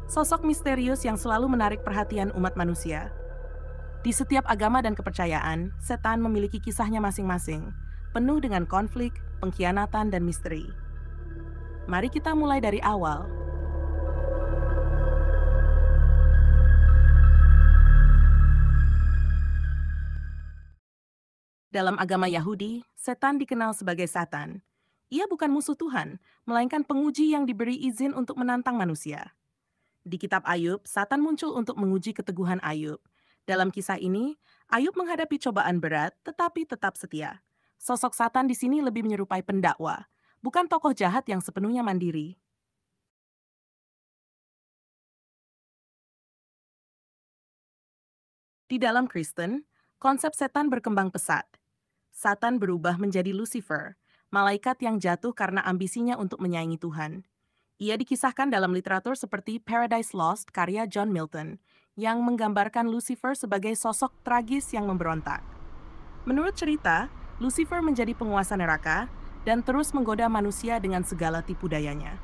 sosok misterius yang selalu menarik perhatian umat manusia. Di setiap agama dan kepercayaan, setan memiliki kisahnya masing-masing, penuh dengan konflik, pengkhianatan, dan misteri. Mari kita mulai dari awal. Dalam agama Yahudi, setan dikenal sebagai Satan. Ia bukan musuh Tuhan, melainkan penguji yang diberi izin untuk menantang manusia. Di kitab Ayub, Satan muncul untuk menguji keteguhan Ayub. Dalam kisah ini, Ayub menghadapi cobaan berat tetapi tetap setia. Sosok Satan di sini lebih menyerupai pendakwa, bukan tokoh jahat yang sepenuhnya mandiri. Di dalam Kristen, konsep setan berkembang pesat. Satan berubah menjadi Lucifer, malaikat yang jatuh karena ambisinya untuk menyaingi Tuhan. Ia dikisahkan dalam literatur seperti Paradise Lost karya John Milton, yang menggambarkan Lucifer sebagai sosok tragis yang memberontak. Menurut cerita, Lucifer menjadi penguasa neraka dan terus menggoda manusia dengan segala tipu dayanya.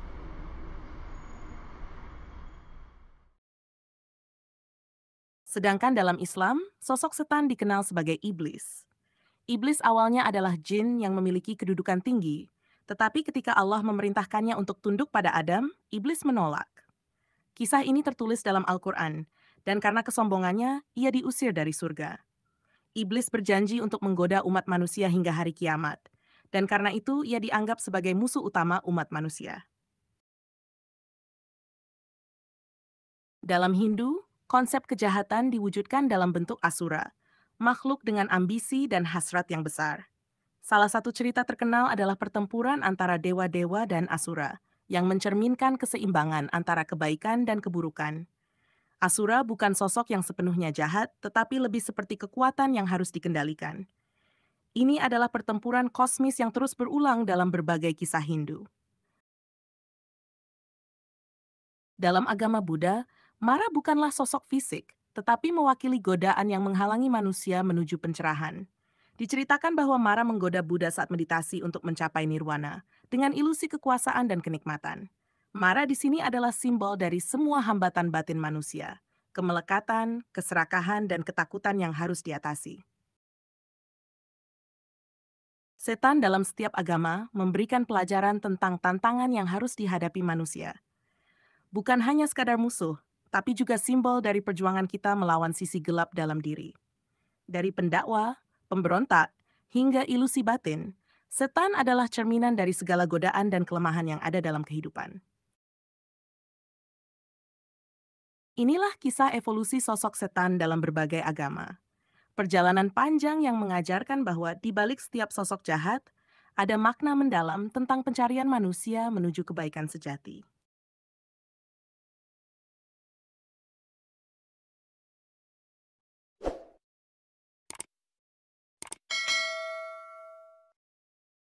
Sedangkan dalam Islam, sosok setan dikenal sebagai iblis. Iblis awalnya adalah jin yang memiliki kedudukan tinggi, tetapi ketika Allah memerintahkannya untuk tunduk pada Adam, iblis menolak. Kisah ini tertulis dalam Al-Quran, dan karena kesombongannya, ia diusir dari surga. Iblis berjanji untuk menggoda umat manusia hingga hari kiamat, dan karena itu ia dianggap sebagai musuh utama umat manusia. Dalam Hindu, konsep kejahatan diwujudkan dalam bentuk asura, makhluk dengan ambisi dan hasrat yang besar. Salah satu cerita terkenal adalah pertempuran antara dewa-dewa dan asura, yang mencerminkan keseimbangan antara kebaikan dan keburukan. Asura bukan sosok yang sepenuhnya jahat, tetapi lebih seperti kekuatan yang harus dikendalikan. Ini adalah pertempuran kosmis yang terus berulang dalam berbagai kisah Hindu. Dalam agama Buddha, Mara bukanlah sosok fisik, tetapi mewakili godaan yang menghalangi manusia menuju pencerahan. Diceritakan bahwa Mara menggoda Buddha saat meditasi untuk mencapai nirwana, dengan ilusi kekuasaan dan kenikmatan. Mara di sini adalah simbol dari semua hambatan batin manusia, kemelekatan, keserakahan, dan ketakutan yang harus diatasi. Setan dalam setiap agama memberikan pelajaran tentang tantangan yang harus dihadapi manusia. Bukan hanya sekadar musuh, tapi juga simbol dari perjuangan kita melawan sisi gelap dalam diri. Dari pendakwa, pemberontak, hingga ilusi batin, setan adalah cerminan dari segala godaan dan kelemahan yang ada dalam kehidupan. Inilah kisah evolusi sosok setan dalam berbagai agama. Perjalanan panjang yang mengajarkan bahwa di balik setiap sosok jahat, ada makna mendalam tentang pencarian manusia menuju kebaikan sejati.